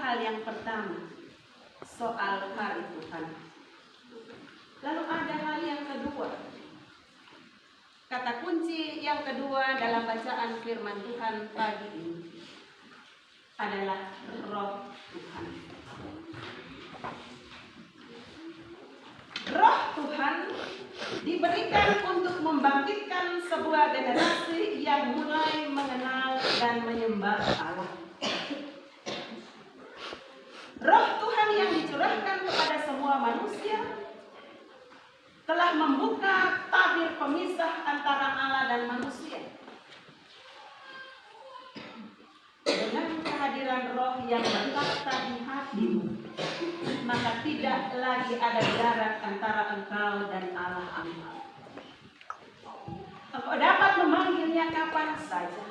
hal yang pertama, soal hari Tuhan. Lalu ada hal yang kedua. Kata kunci yang kedua dalam bacaan firman Tuhan pagi ini adalah Roh Tuhan. Roh Tuhan diberikan untuk membangkitkan sebuah generasi yang mulai mengenal dan menyembah Allah. Roh Tuhan yang dicurahkan kepada semua manusia telah membuka tabir pemisah antara Allah dan manusia. Dengan kehadiran Roh yang bertakhta di hatimu, maka tidak lagi ada jarak antara engkau dan Allah. Engkau dapat memanggilnya kapan saja.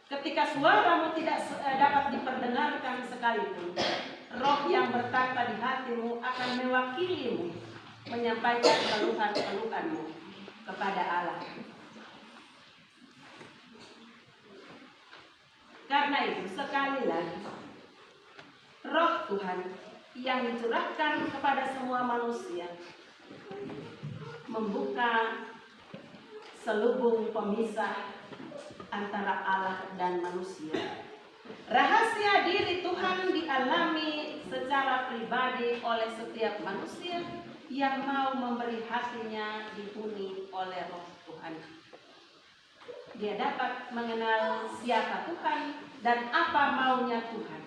Ketika suaramu tidak dapat diperdengarkan sekalipun, Roh yang bertakhta di hatimu akan mewakilimu menyampaikan keluhan-keluhanmu kepada Allah. Karena itu sekali lagi, Roh Tuhan yang dicurahkan kepada semua manusia membuka selubung pemisah antara Allah dan manusia. Rahasia diri Tuhan dialami secara pribadi oleh setiap manusia yang mau memberi hatinya dihuni oleh Roh Tuhan. Dia dapat mengenal siapa Tuhan dan apa maunya Tuhan.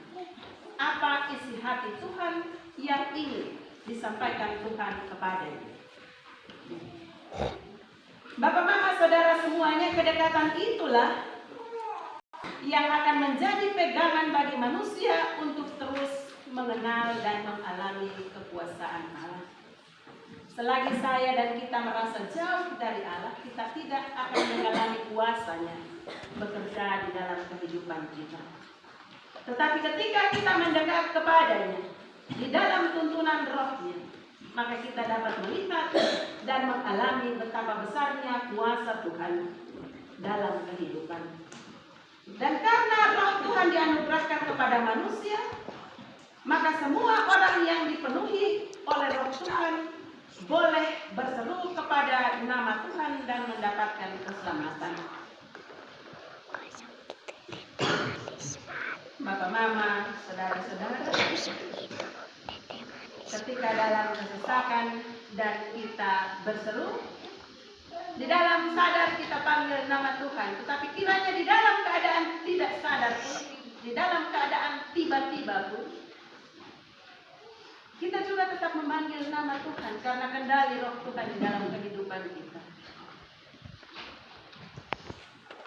Apa isi hati Tuhan yang ingin disampaikan Tuhan kepadanya. Bapak, mama, saudara semuanya, kedekatan itulah yang akan menjadi pegangan bagi manusia untuk terus mengenal dan mengalami kekuasaan Allah. Selagi saya dan kita merasa jauh dari Allah, kita tidak akan mengalami kuasanya bekerja di dalam kehidupan kita. Tetapi ketika kita mendekat kepadanya di dalam tuntunan Roh-Nya, maka kita dapat melihat dan mengalami betapa besarnya kuasa Tuhan dalam kehidupan. Dan karena Roh Tuhan dianugerahkan kepada manusia, maka semua orang yang dipenuhi oleh Roh Tuhan boleh berseru kepada nama Tuhan dan mendapatkan keselamatan. Bapak, mama, saudara-saudara, ketika dalam kesesakan dan kita berseru, di dalam sadar kita panggil nama Tuhan, tetapi kiranya di dalam keadaan tidak sadar pun, di dalam keadaan tiba-tiba pun, kita juga tetap memanggil nama Tuhan karena kendali Roh Tuhan di dalam kehidupan kita.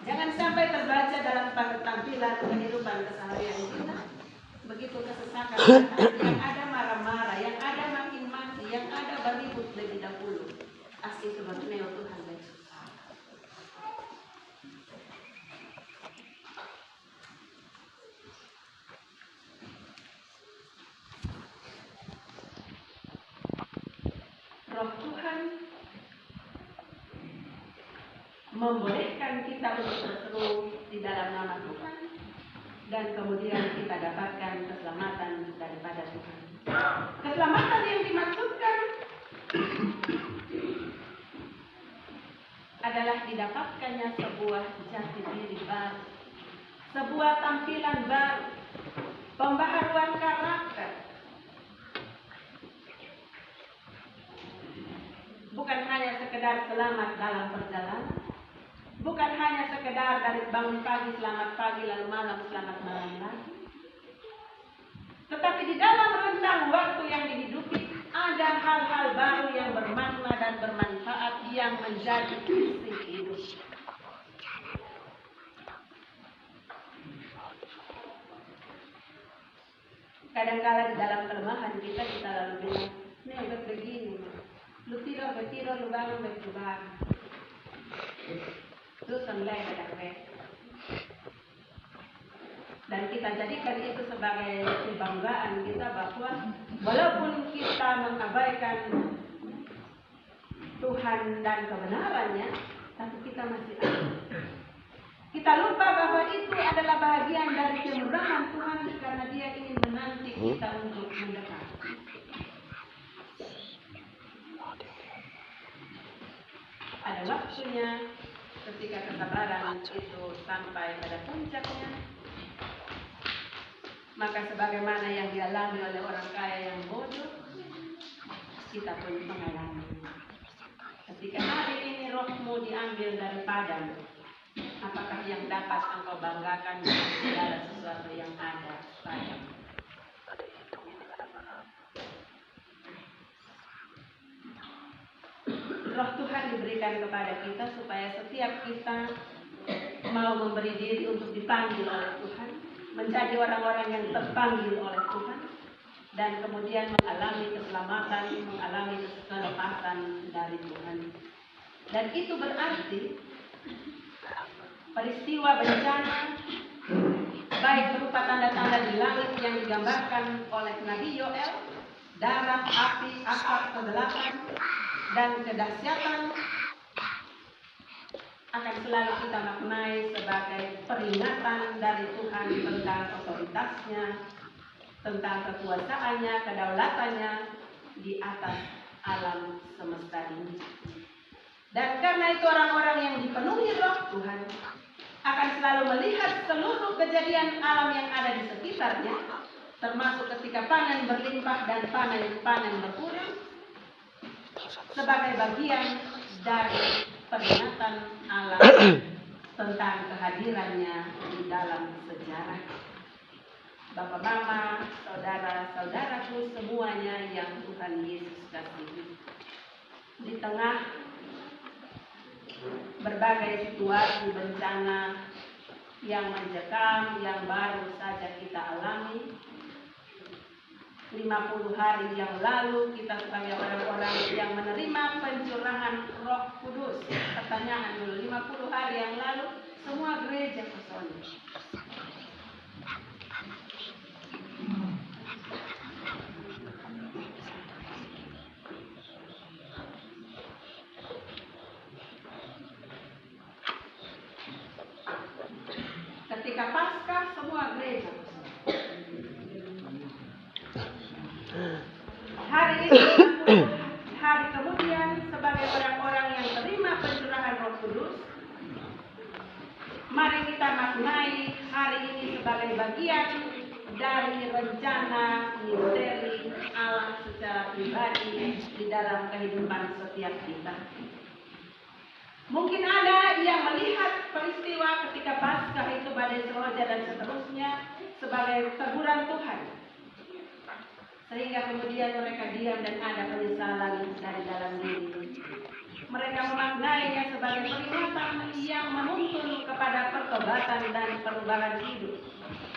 Jangan sampai terbaca dalam tampilan kehidupan keseharian kita. Begitu kesesakan, yang ada marah-marah, yang ada maki-maki, yang ada beribut lebih dahulu. Asli sebetulnya Tuhan baik. Roh Tuhan membolehkan kita untuk berseru di dalam nama Tuhan, dan kemudian kita dapatkan keselamatan daripada Tuhan. Keselamatan yang dimaksudkan adalah didapatkannya sebuah jati diri baru, sebuah tampilan baru, pembaharuan karakter. Bukan hanya sekedar selamat dalam perjalanan, bukan hanya sekedar dari bangun pagi selamat pagi lalu malam selamat malam lagi, tetapi di dalam rentang waktu yang dihidupi ada hal-hal baru yang bermakna dan bermanfaat yang menjadi isi hidup. Kadang-kala di dalam kelemahan kita lalu bilang, ini udah begini, lu tidur bertidur, lu bangun berbangun. Itu semulai ada. Dan kita jadikan itu sebagai kebanggaan kita bahwa walaupun kita mengabaikan Tuhan dan kebenarannya, tapi kita masih ada. Kita lupa bahwa itu adalah bagian dari kemurahan Tuhan karena Dia ingin menanti kita untuk mendekat. Ada waktunya ketika kesabaran itu sampai pada puncaknya, maka sebagaimana yang dialami oleh orang kaya yang bodoh, kita pun mengalami. Ketika hari ini rohmu diambil daripadamu, apakah yang dapat engkau banggakan dengan segala sesuatu yang ada padamu? Roh Tuhan diberikan kepada kita supaya setiap kita mau memberi diri untuk dipanggil oleh Tuhan, menjadi orang-orang yang terpanggil oleh Tuhan, dan kemudian mengalami keselamatan, mengalami kelepasan dari Tuhan. Dan itu berarti peristiwa bencana, baik berupa tanda-tanda di langit yang digambarkan oleh Nabi Yoel, darah, api, asap, kegelapan, dan kedahsyatan, akan selalu kita maknai sebagai peringatan dari Tuhan tentang otoritasnya, tentang kekuasaannya, kedaulatannya di atas alam semesta ini. Dan karena itu orang-orang yang dipenuhi roh Tuhan akan selalu melihat seluruh kejadian alam yang ada di sekitarnya, termasuk ketika panen berlimpah dan panen berkurang, sebagai bagian dari peringatan alam tentang kehadirannya di dalam sejarah. Bapak, mama, saudara-saudaraku semuanya yang Tuhan Yesus kasihi, di tengah berbagai situasi bencana yang mencekam, yang baru saja kita alami, 50 hari yang lalu kita sebagai orang-orang yang menerima pencurahan Roh Kudus. Pertanyaan dulu, 50 hari yang lalu semua gereja kosong. Ketika Paskah semua gereja kosong. Hari ini, hari kemudian sebagai orang-orang yang terima pencurahan Roh Kudus, mari kita maknai hari ini sebagai bagian dari rencana misteri Allah secara pribadi di dalam kehidupan setiap kita. Mungkin ada yang melihat peristiwa ketika Paskah itu, badai seroja dan seterusnya sebagai teguran Tuhan, sehingga kemudian mereka diam dan ada penyesalan dari dalam diri. Mereka memaknainya sebagai peringatan yang menuntun kepada pertobatan dan perubahan hidup,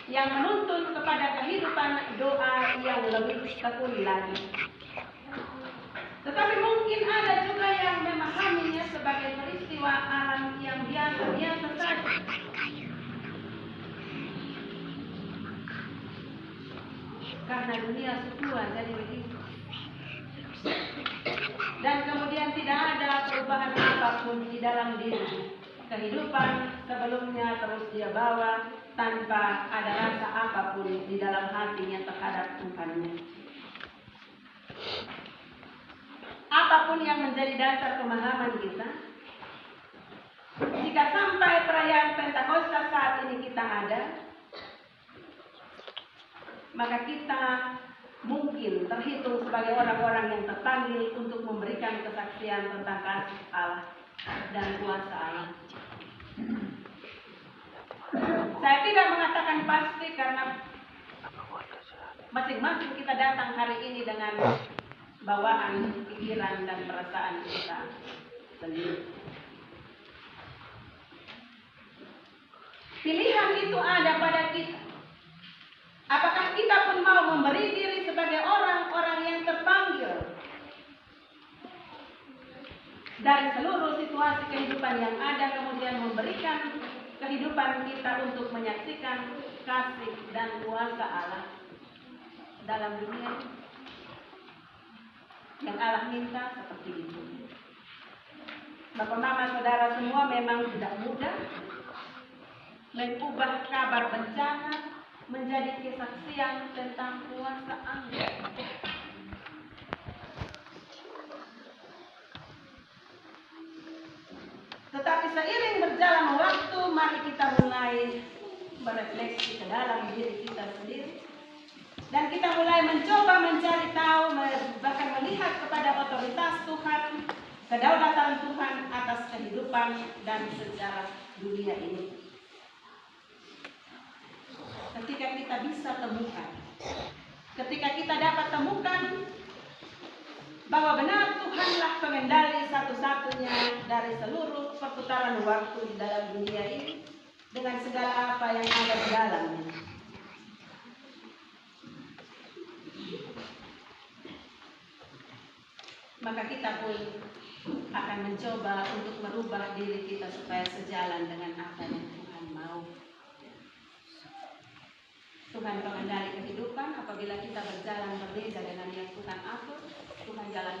yang menuntun kepada kehidupan doa yang lebih tekun lagi. Tetapi mungkin ada juga yang memahaminya sebagai peristiwa alam yang biasa-biasa saja. Karena dunia setua jadi begitu. Dan kemudian tidak ada perubahan apapun di dalam diri. Kehidupan sebelumnya terus dia bawa tanpa ada rasa apapun di dalam hatinya terhadap Tuhannya. Apapun yang menjadi dasar pemahaman kita, jika sampai perayaan Pentakosta saat ini kita ada, maka kita mungkin terhitung sebagai orang-orang yang terpanggil untuk memberikan kesaksian tentang kasih Allah dan kuasa Allah. Saya tidak mengatakan pasti karena masing-masing kita datang hari ini dengan bawaan pikiran dan perasaan kita sendiri. Pilihan itu ada pada kita. Apakah kita pun mau memberi diri sebagai orang-orang yang terpanggil dari seluruh situasi kehidupan yang ada, kemudian memberikan kehidupan kita untuk menyaksikan kasih dan kuasa Allah dalam dunia yang Allah minta seperti itu. Bapak, mama, saudara semua, memang tidak mudah mengubah kabar bencana menjadi kesaksian tentang kuasa Allah. Tetapi seiring berjalan waktu, mari kita mulai berefleksi ke dalam diri kita sendiri. Dan kita mulai mencoba mencari tahu, bahkan melihat kepada otoritas Tuhan, kedaulatan Tuhan atas kehidupan dan sejarah dunia ini. Ketika kita bisa temukan, ketika kita dapat temukan bahwa benar Tuhanlah pengendali satu-satunya dari seluruh perputaran waktu di dalam dunia ini, dengan segala apa yang ada di dalamnya. Maka kita pun akan mencoba untuk merubah diri kita supaya sejalan dengan apa yang Tuhan mau. Tuhan pengendali kehidupan. Apabila kita berjalan berbeda dengan yang Tuhan atur, Tuhan jalan